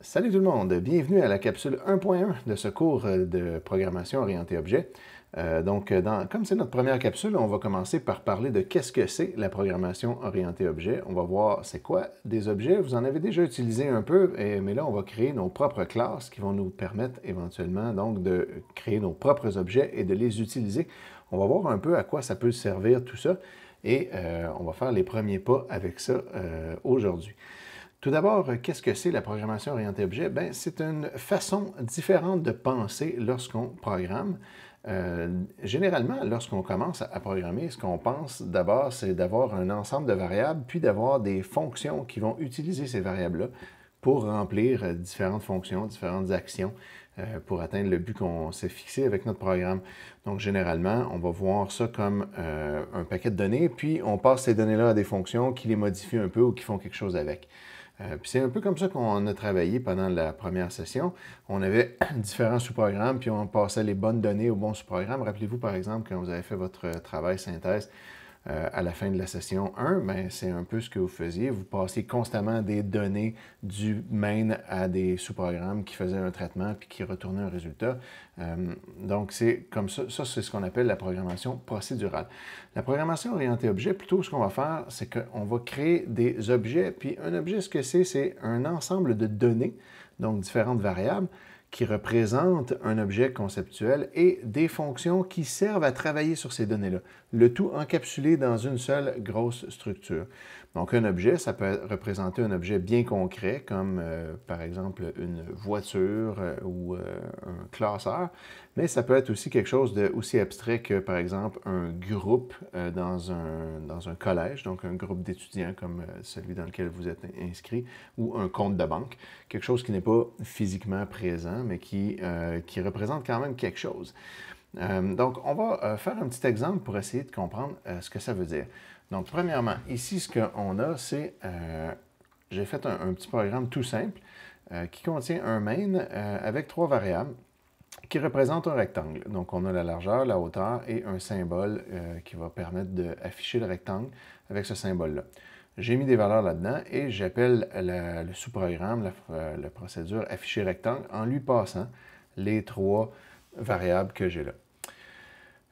Salut tout le monde, bienvenue à la capsule 1.1 de ce cours de programmation orientée objet. Comme c'est notre première capsule, on va commencer par parler de qu'est-ce que c'est la programmation orientée objet. On va voir c'est quoi des objets. Vous en avez déjà utilisé un peu, mais là on va créer nos propres classes qui vont nous permettre éventuellement donc de créer nos propres objets et de les utiliser. On va voir un peu à quoi ça peut servir tout ça et on va faire les premiers pas avec ça aujourd'hui. Tout d'abord, qu'est-ce que c'est la programmation orientée objet? Bien, c'est une façon différente de penser lorsqu'on programme. Généralement, lorsqu'on commence à programmer, ce qu'on pense d'abord, c'est d'avoir un ensemble de variables, puis d'avoir des fonctions qui vont utiliser ces variables-là pour remplir différentes fonctions, différentes actions pour atteindre le but qu'on s'est fixé avec notre programme. Donc, généralement, on va voir ça comme un paquet de données, puis on passe ces données-là à des fonctions qui les modifient un peu ou qui font quelque chose avec. Puis c'est un peu comme ça qu'on a travaillé pendant la première session. On avait différents sous-programmes, puis on passait les bonnes données aux bons sous-programmes. Rappelez-vous, par exemple, quand vous avez fait votre travail synthèse à la fin de la session 1, ben, c'est un peu ce que vous faisiez. Vous passiez constamment des données du main à des sous-programmes qui faisaient un traitement puis qui retournaient un résultat. Donc, c'est comme ça. Ça, c'est ce qu'on appelle la programmation procédurale. La programmation orientée objet, plutôt, ce qu'on va faire, c'est qu'on va créer des objets. Puis un objet, ce que c'est un ensemble de données, donc différentes variables, qui représentent un objet conceptuel et des fonctions qui servent à travailler sur ces données-là. Le tout encapsulé dans une seule grosse structure. Donc un objet, ça peut représenter un objet bien concret, comme par exemple une voiture ou un classeur, mais ça peut être aussi quelque chose d'aussi abstrait que par exemple un groupe dans un collège, donc un groupe d'étudiants comme celui dans lequel vous êtes inscrit, ou un compte de banque, quelque chose qui n'est pas physiquement présent, mais qui représente quand même quelque chose. Donc, on va faire un petit exemple pour essayer de comprendre ce que ça veut dire. Donc, premièrement, ici, ce qu'on a, c'est, j'ai fait un petit programme tout simple qui contient un main avec trois variables qui représentent un rectangle. Donc, on a la largeur, la hauteur et un symbole qui va permettre d'afficher le rectangle avec ce symbole-là. J'ai mis des valeurs là-dedans et j'appelle le sous-programme, la procédure afficher rectangle, en lui passant les trois variables que j'ai là.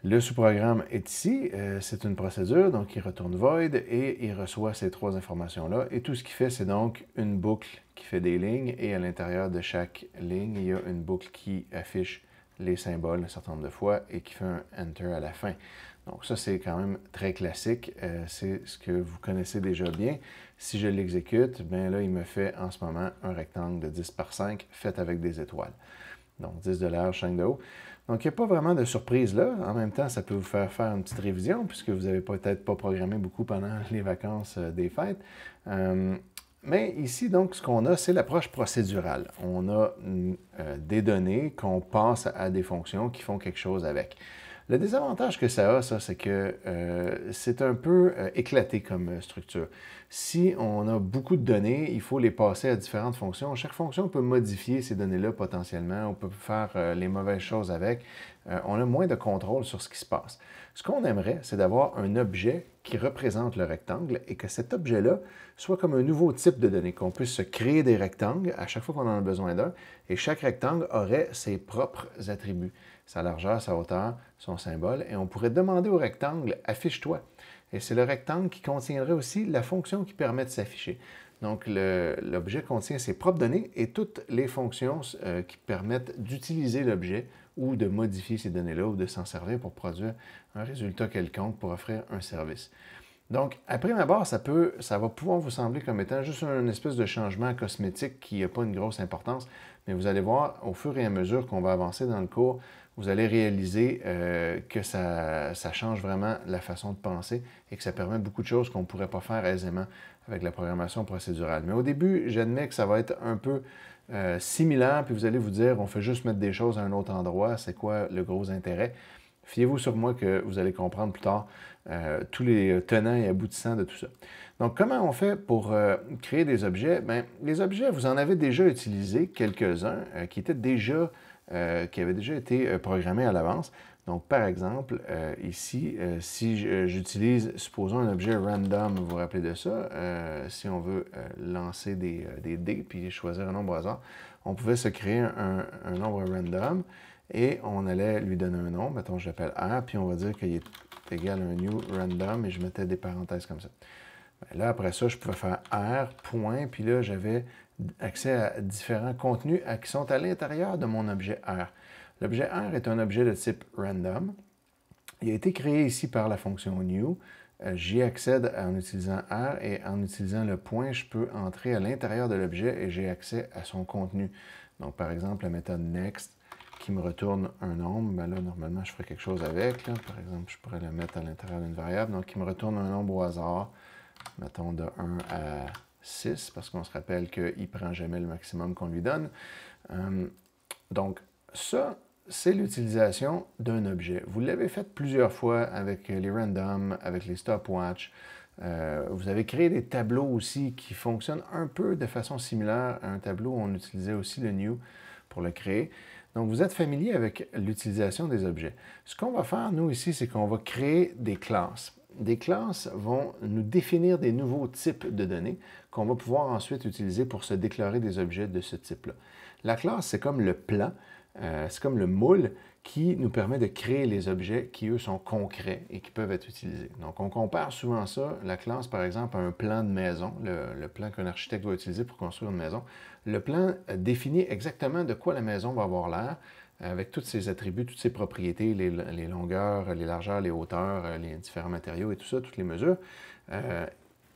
Le sous-programme est ici, c'est une procédure, donc il retourne void et il reçoit ces trois informations-là. Et tout ce qu'il fait, c'est donc une boucle qui fait des lignes et à l'intérieur de chaque ligne, il y a une boucle qui affiche les symboles un certain nombre de fois et qui fait un Enter à la fin. Donc ça, c'est quand même très classique, c'est ce que vous connaissez déjà bien. Si je l'exécute, bien là, il me fait en ce moment un rectangle de 10 par 5 fait avec des étoiles. Donc 10 de large, 5 de haut. Donc, il n'y a pas vraiment de surprise là. En même temps, ça peut vous faire faire une petite révision puisque vous n'avez peut-être pas programmé beaucoup pendant les vacances des fêtes. Mais ici, donc, ce qu'on a, c'est l'approche procédurale. On a des données qu'on passe à des fonctions qui font quelque chose avec. Le désavantage que ça a, ça, c'est que c'est un peu éclaté comme structure. Si on a beaucoup de données, il faut les passer à différentes fonctions. Chaque fonction peut modifier ces données-là potentiellement. On peut faire les mauvaises choses avec. On a moins de contrôle sur ce qui se passe. Ce qu'on aimerait, c'est d'avoir un objet qui représente le rectangle et que cet objet-là soit comme un nouveau type de données, qu'on puisse se créer des rectangles à chaque fois qu'on en a besoin d'un, et chaque rectangle aurait ses propres attributs, sa largeur, sa hauteur, son symbole, et on pourrait demander au rectangle « affiche-toi ». Et c'est le rectangle qui contiendrait aussi la fonction qui permet de s'afficher. Donc, l'objet contient ses propres données et toutes les fonctions qui permettent d'utiliser l'objet ou de modifier ces données-là ou de s'en servir pour produire un résultat quelconque pour offrir un service. Donc, à prime abord, ça va pouvoir vous sembler comme étant juste une espèce de changement cosmétique qui n'a pas une grosse importance, mais vous allez voir, au fur et à mesure qu'on va avancer dans le cours, vous allez réaliser que ça change vraiment la façon de penser et que ça permet beaucoup de choses qu'on ne pourrait pas faire aisément avec la programmation procédurale. Mais au début, j'admets que ça va être un peu similaire, puis vous allez vous dire, on fait juste mettre des choses à un autre endroit, c'est quoi le gros intérêt? Fiez-vous sur moi que vous allez comprendre plus tard tous les tenants et aboutissants de tout ça. Donc, comment on fait pour créer des objets? Bien, les objets, vous en avez déjà utilisé quelques-uns qui avaient déjà été programmés à l'avance. Donc, par exemple, ici, si j'utilise, supposons un objet random, vous vous rappelez de ça, si on veut lancer des dés puis choisir un nombre au hasard, on pouvait se créer un nombre random et on allait lui donner un nom, mettons je l'appelle R, puis on va dire qu'il est égal à un new random et je mettais des parenthèses comme ça. Bien, là, après ça, je pouvais faire R, point, puis là, j'avais accès à différents contenus qui sont à l'intérieur de mon objet R. L'objet R est un objet de type random. Il a été créé ici par la fonction new. J'y accède en utilisant R et en utilisant le point, je peux entrer à l'intérieur de l'objet et j'ai accès à son contenu. Donc, par exemple, la méthode next qui me retourne un nombre, bien là, normalement, je ferais quelque chose avec. Là. Par exemple, je pourrais le mettre à l'intérieur d'une variable. Donc, il me retourne un nombre au hasard, mettons de 1 à 6, parce qu'on se rappelle qu'il ne prend jamais le maximum qu'on lui donne. Donc, ça, c'est l'utilisation d'un objet. Vous l'avez fait plusieurs fois avec les randoms, avec les stopwatch. Vous avez créé des tableaux aussi qui fonctionnent un peu de façon similaire à un tableau où on utilisait aussi le new pour le créer. Donc, vous êtes familier avec l'utilisation des objets. Ce qu'on va faire, nous, ici, c'est qu'on va créer des classes. Des classes vont nous définir des nouveaux types de données qu'on va pouvoir ensuite utiliser pour se déclarer des objets de ce type-là. La classe, c'est comme le plan, c'est comme le moule qui nous permet de créer les objets qui, eux, sont concrets et qui peuvent être utilisés. Donc, on compare souvent ça, la classe, par exemple, à un plan de maison, le plan qu'un architecte va utiliser pour construire une maison. Le plan définit exactement de quoi la maison va avoir l'air, avec tous ses attributs, toutes ses propriétés, les longueurs, les largeurs, les hauteurs, les différents matériaux et tout ça, toutes les mesures.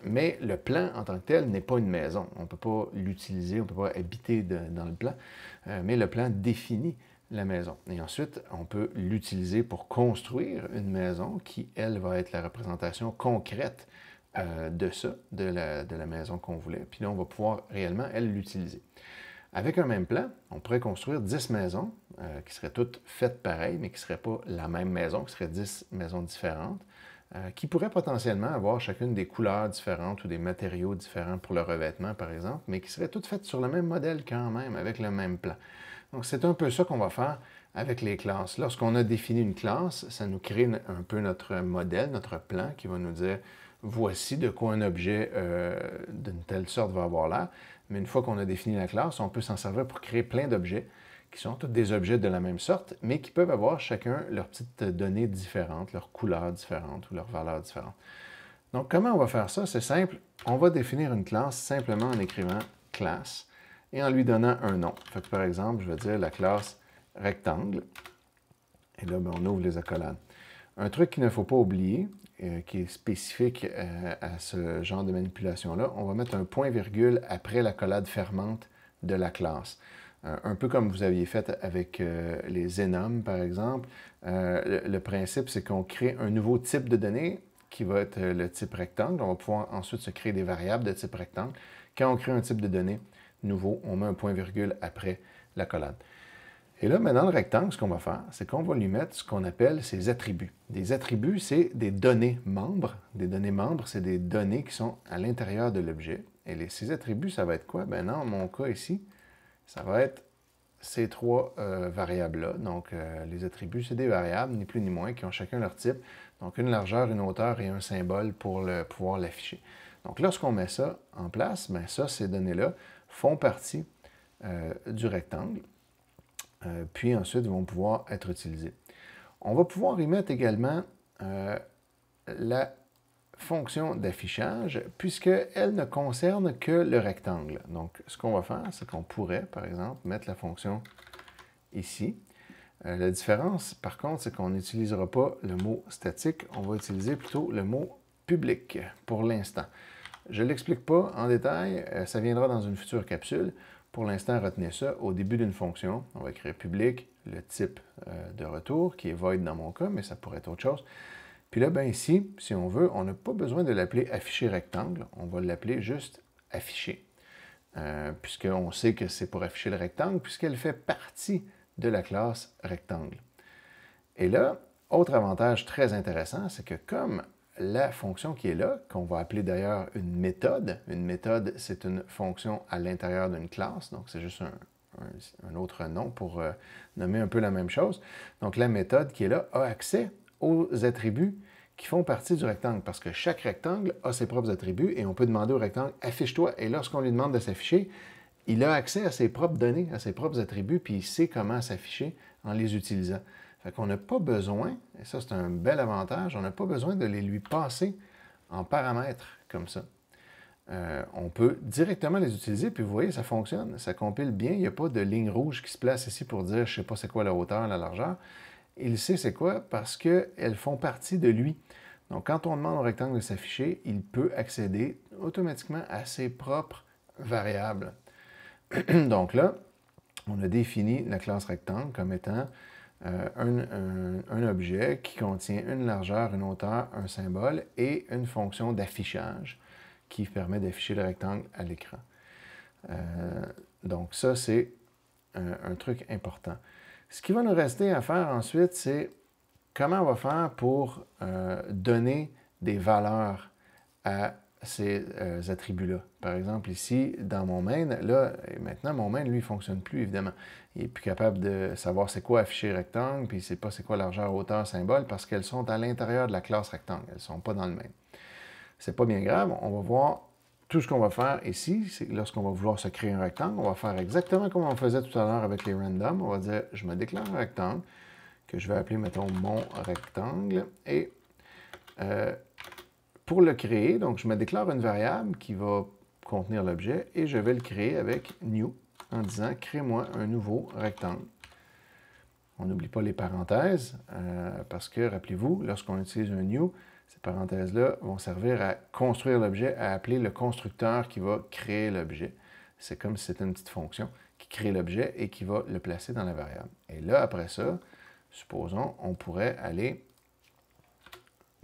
Mais le plan en tant que tel n'est pas une maison. On ne peut pas l'utiliser, on ne peut pas habiter dans le plan, mais le plan définit la maison. Et ensuite, on peut l'utiliser pour construire une maison qui, elle, va être la représentation concrète de ça, de la maison qu'on voulait. Puis là, on va pouvoir réellement, elle, l'utiliser. Avec un même plan, on pourrait construire 10 maisons qui seraient toutes faites pareilles, mais qui ne seraient pas la même maison, qui seraient 10 maisons différentes, qui pourraient potentiellement avoir chacune des couleurs différentes ou des matériaux différents pour le revêtement, par exemple, mais qui seraient toutes faites sur le même modèle quand même, avec le même plan. Donc, c'est un peu ça qu'on va faire avec les classes. Lorsqu'on a défini une classe, ça nous crée un peu notre modèle, notre plan, qui va nous dire voici de quoi un objet d'une telle sorte va avoir l'air. Mais une fois qu'on a défini la classe, on peut s'en servir pour créer plein d'objets qui sont tous des objets de la même sorte, mais qui peuvent avoir chacun leurs petites données différentes, leurs couleurs différentes ou leurs valeurs différentes. Donc, comment on va faire ça? C'est simple. On va définir une classe simplement en écrivant « classe » et en lui donnant un nom. Fait que, par exemple, je vais dire la classe « rectangle ». Et là, on ouvre les accolades. Un truc qu'il ne faut pas oublier, qui est spécifique à ce genre de manipulation-là, on va mettre un point-virgule après l'accolade fermante de la classe. Un peu comme vous aviez fait avec les enums, par exemple. Le principe, c'est qu'on crée un nouveau type de données qui va être le type rectangle. On va pouvoir ensuite se créer des variables de type rectangle. Quand on crée un type de données nouveau, on met un point-virgule après l'accolade. Et là, dans le rectangle, ce qu'on va faire, c'est qu'on va lui mettre ce qu'on appelle ses attributs. Des attributs, c'est des données membres. Des données membres, c'est des données qui sont à l'intérieur de l'objet. Et ces attributs, ça va être quoi? Bien, dans mon cas ici, ça va être ces trois variables-là. Donc, les attributs, c'est des variables, ni plus ni moins, qui ont chacun leur type. Donc, une largeur, une hauteur et un symbole pour pouvoir l'afficher. Donc, lorsqu'on met ça en place, bien ça, ces données-là font partie du rectangle. Puis ensuite, vont pouvoir être utilisés. On va pouvoir y mettre également la fonction d'affichage, puisqu'elle ne concerne que le rectangle. Donc, ce qu'on va faire, c'est qu'on pourrait, par exemple, mettre la fonction ici. La différence, par contre, c'est qu'on n'utilisera pas le mot statique, on va utiliser plutôt le mot public pour l'instant. Je ne l'explique pas en détail, ça viendra dans une future capsule. Pour l'instant, retenez ça. Au début d'une fonction, on va écrire public, le type de retour, qui est void dans mon cas, mais ça pourrait être autre chose. Puis là, bien ici, si on veut, on n'a pas besoin de l'appeler afficher rectangle, on va l'appeler juste afficher. Puisqu'on sait que c'est pour afficher le rectangle, puisqu'elle fait partie de la classe rectangle. Et là, autre avantage très intéressant, c'est que comme la fonction qui est là, qu'on va appeler d'ailleurs une méthode, c'est une fonction à l'intérieur d'une classe, donc c'est juste un autre nom pour nommer un peu la même chose. Donc, la méthode qui est là a accès aux attributs qui font partie du rectangle, parce que chaque rectangle a ses propres attributs et on peut demander au rectangle « affiche-toi ». Et lorsqu'on lui demande de s'afficher, il a accès à ses propres données, à ses propres attributs, puis il sait comment s'afficher en les utilisant. Fait qu'on n'a pas besoin, et ça c'est un bel avantage, on n'a pas besoin de les lui passer en paramètres comme ça. On peut directement les utiliser, puis vous voyez, ça fonctionne, ça compile bien, il n'y a pas de ligne rouge qui se place ici pour dire je ne sais pas c'est quoi la hauteur, la largeur. Il sait c'est quoi parce qu'elles font partie de lui. Donc quand on demande au rectangle de s'afficher, il peut accéder automatiquement à ses propres variables. Donc là, on a défini la classe rectangle comme étant un objet qui contient une largeur, une hauteur, un symbole et une fonction d'affichage qui permet d'afficher le rectangle à l'écran. Donc ça, c'est un truc important. Ce qui va nous rester à faire ensuite, c'est comment on va faire pour donner des valeurs à ces attributs-là. Par exemple, ici, dans mon main, là, maintenant, mon main, lui, ne fonctionne plus, évidemment. Il n'est plus capable de savoir c'est quoi afficher rectangle, puis il ne sait pas c'est quoi largeur, hauteur, symbole, parce qu'elles sont à l'intérieur de la classe rectangle. Elles ne sont pas dans le main. C'est pas bien grave. On va voir tout ce qu'on va faire ici. C'est lorsqu'on va vouloir se créer un rectangle, on va faire exactement comme on faisait tout à l'heure avec les random. On va dire, je me déclare un rectangle, que je vais appeler, mettons, mon rectangle, et pour le créer, donc je me déclare une variable qui va contenir l'objet et je vais le créer avec new en disant crée-moi un nouveau rectangle. On n'oublie pas les parenthèses parce que, rappelez-vous, lorsqu'on utilise un new, ces parenthèses-là vont servir à construire l'objet, à appeler le constructeur qui va créer l'objet. C'est comme si c'était une petite fonction qui crée l'objet et qui va le placer dans la variable. Et là, après ça, supposons, on pourrait aller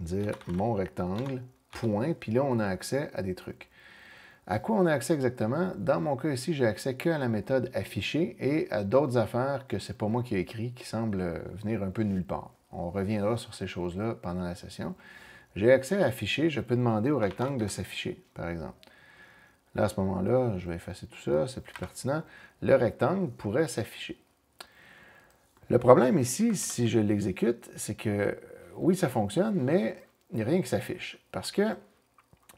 dire mon rectangle, point, puis là, on a accès à des trucs. À quoi on a accès exactement? Dans mon cas ici, j'ai accès qu'à la méthode afficher et à d'autres affaires que ce n'est pas moi qui ai écrit, qui semblent venir un peu de nulle part. On reviendra sur ces choses-là pendant la session. J'ai accès à afficher, je peux demander au rectangle de s'afficher, par exemple. Là, à ce moment-là, je vais effacer tout ça, c'est plus pertinent. Le rectangle pourrait s'afficher. Le problème ici, si je l'exécute, c'est que oui, ça fonctionne, mais il n'y a rien qui s'affiche. Parce que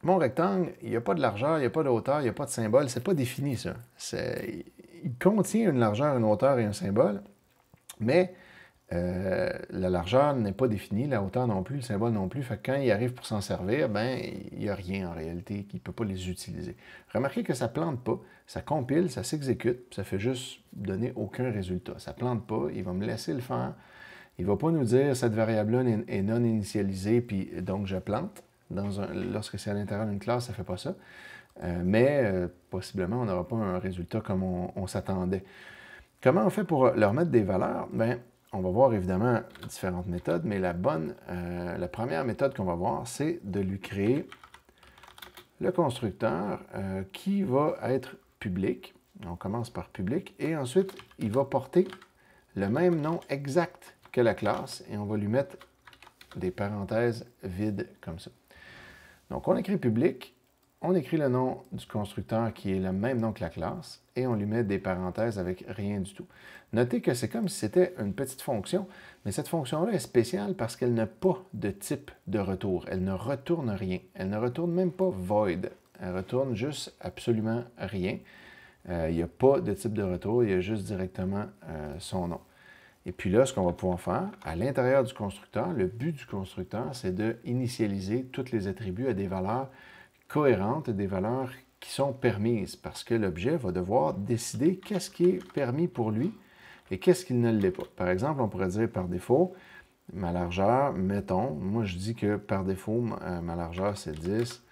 mon rectangle, il n'y a pas de largeur, il n'y a pas de hauteur, il n'y a pas de symbole, c'est pas défini ça. Il contient une largeur, une hauteur et un symbole, mais la largeur n'est pas définie, la hauteur non plus, le symbole non plus. Fait que quand il arrive pour s'en servir, ben il n'y a rien en réalité, il ne peut pas les utiliser. Remarquez que ça ne plante pas, ça compile, ça s'exécute, ça fait juste donner aucun résultat. Ça ne plante pas, il va me laisser le faire. Il ne va pas nous dire cette variable-là est non initialisée, puis donc je plante. Lorsque c'est à l'intérieur d'une classe, ça ne fait pas ça. Mais possiblement, on n'aura pas un résultat comme on s'attendait. Comment on fait pour leur mettre des valeurs? Bien, on va voir évidemment différentes méthodes, mais la première méthode qu'on va voir, c'est de lui créer le constructeur qui va être public. On commence par public, et ensuite, il va porter le même nom exact que la classe, et on va lui mettre des parenthèses vides comme ça. Donc, on écrit public, on écrit le nom du constructeur qui est le même nom que la classe, et on lui met des parenthèses avec rien du tout. Notez que c'est comme si c'était une petite fonction, mais cette fonction-là est spéciale parce qu'elle n'a pas de type de retour. Elle ne retourne rien. Elle ne retourne même pas void. Elle retourne juste absolument rien. Il n'y a pas de type de retour, il y a juste directement son nom. Et puis là, ce qu'on va pouvoir faire, à l'intérieur du constructeur, le but du constructeur, c'est d'initialiser tous les attributs à des valeurs cohérentes, des valeurs qui sont permises, parce que l'objet va devoir décider qu'est-ce qui est permis pour lui et qu'est-ce qui ne l'est pas. Par exemple, on pourrait dire par défaut, ma largeur, mettons, moi je dis que par défaut, ma largeur c'est 10,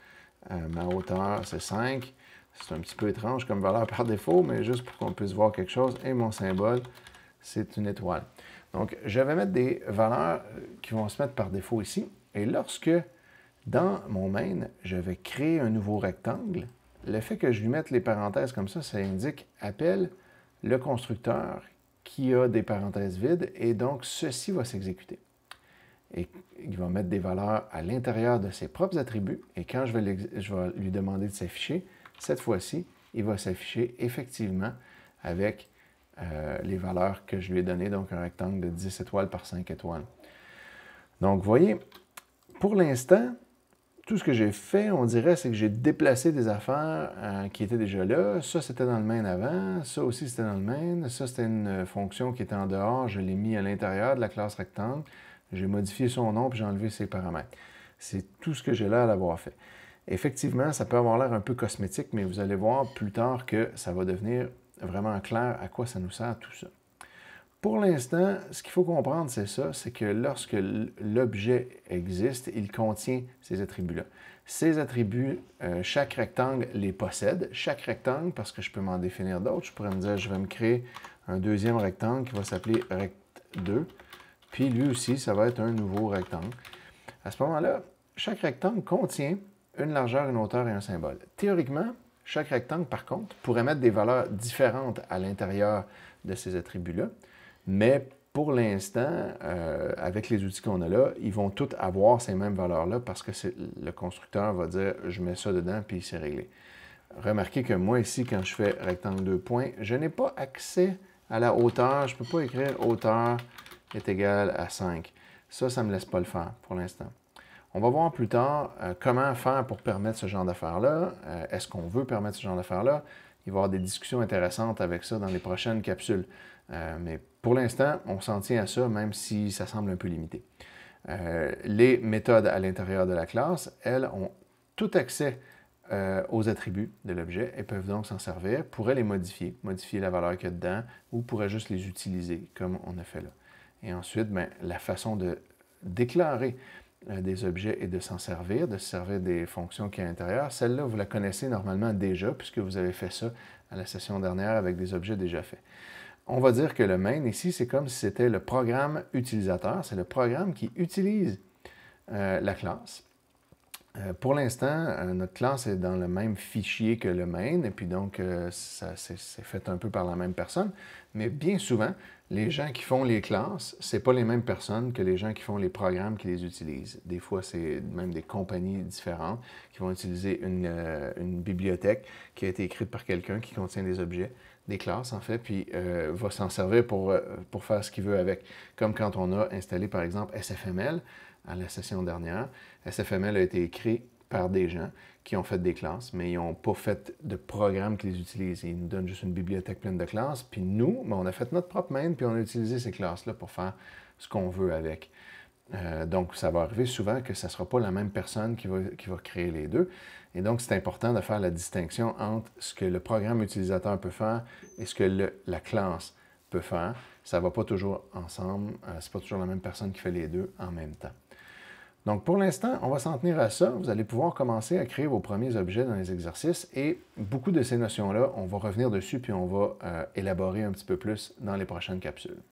ma hauteur c'est 5. C'est un petit peu étrange comme valeur par défaut, mais juste pour qu'on puisse voir quelque chose. Et mon symbole, c'est une étoile. Donc, je vais mettre des valeurs qui vont se mettre par défaut ici. Et lorsque, dans mon main, je vais créer un nouveau rectangle, le fait que je lui mette les parenthèses comme ça indique « appelle le constructeur qui a des parenthèses vides » et donc, ceci va s'exécuter. Et il va mettre des valeurs à l'intérieur de ses propres attributs. Et quand je vais lui demander de s'afficher, cette fois-ci, il va s'afficher effectivement avec les valeurs que je lui ai données, donc un rectangle de 10 étoiles par 5 étoiles. Donc, vous voyez, pour l'instant, tout ce que j'ai fait, on dirait, c'est que j'ai déplacé des affaires qui étaient déjà là. Ça, c'était dans le main avant. Ça aussi, c'était dans le main. Ça, c'était une fonction qui était en dehors. Je l'ai mis à l'intérieur de la classe rectangle. J'ai modifié son nom, puis j'ai enlevé ses paramètres. C'est tout ce que j'ai là à l'avoir fait. Effectivement, ça peut avoir l'air un peu cosmétique, mais vous allez voir plus tard que ça va devenir vraiment clair à quoi ça nous sert tout ça. Pour l'instant, ce qu'il faut comprendre, c'est ça, c'est que lorsque l'objet existe, il contient ces attributs-là. Ces attributs, chaque rectangle les possède. Chaque rectangle, parce que je peux m'en définir d'autres, je pourrais me dire, je vais me créer un deuxième rectangle qui va s'appeler rect2, puis lui aussi, ça va être un nouveau rectangle. À ce moment-là, chaque rectangle contient une largeur, une hauteur et un symbole. Théoriquement, chaque rectangle, par contre, pourrait mettre des valeurs différentes à l'intérieur de ces attributs-là. Mais pour l'instant, avec les outils qu'on a là, ils vont tous avoir ces mêmes valeurs-là parce que le constructeur va dire « je mets ça dedans » puis c'est réglé. Remarquez que moi ici, quand je fais rectangle 2 points, je n'ai pas accès à la hauteur. Je ne peux pas écrire « hauteur est égale à 5 ». Ça ne me laisse pas le faire pour l'instant. On va voir plus tard comment faire pour permettre ce genre d'affaires-là. Est-ce qu'on veut permettre ce genre d'affaires-là? Il va y avoir des discussions intéressantes avec ça dans les prochaines capsules. Mais pour l'instant, on s'en tient à ça, même si ça semble un peu limité. Les méthodes à l'intérieur de la classe, elles, ont tout accès aux attributs de l'objet et peuvent donc s'en servir, pourraient les modifier la valeur qu'il y a dedans, ou pourraient juste les utiliser, comme on a fait là. Et ensuite, bien, la façon de déclarer des objets et de s'en servir, de se servir des fonctions qui y a à l'intérieur, celle-là, vous la connaissez normalement déjà, puisque vous avez fait ça à la session dernière avec des objets déjà faits. On va dire que le main, ici, c'est comme si c'était le programme utilisateur. C'est le programme qui utilise la classe. Pour l'instant, notre classe est dans le même fichier que le main, et puis donc, c'est fait un peu par la même personne. Mais bien souvent, les gens qui font les classes, ce n'est pas les mêmes personnes que les gens qui font les programmes qui les utilisent. Des fois, c'est même des compagnies différentes qui vont utiliser une bibliothèque qui a été écrite par quelqu'un qui contient des objets, des classes en fait, puis va s'en servir pour faire ce qu'il veut avec. Comme quand on a installé par exemple SFML à la session dernière. SFML a été écrit par des gens qui ont fait des classes, mais ils n'ont pas fait de programme qui les utilise. Ils nous donnent juste une bibliothèque pleine de classes, puis nous, ben, on a fait notre propre main, puis on a utilisé ces classes-là pour faire ce qu'on veut avec. Donc, ça va arriver souvent que ce ne sera pas la même personne qui va créer les deux. Et donc, c'est important de faire la distinction entre ce que le programme utilisateur peut faire et ce que la classe peut faire. Ça ne va pas toujours ensemble. Ce n'est pas toujours la même personne qui fait les deux en même temps. Donc, pour l'instant, on va s'en tenir à ça. Vous allez pouvoir commencer à créer vos premiers objets dans les exercices et beaucoup de ces notions-là, on va revenir dessus puis on va élaborer un petit peu plus dans les prochaines capsules.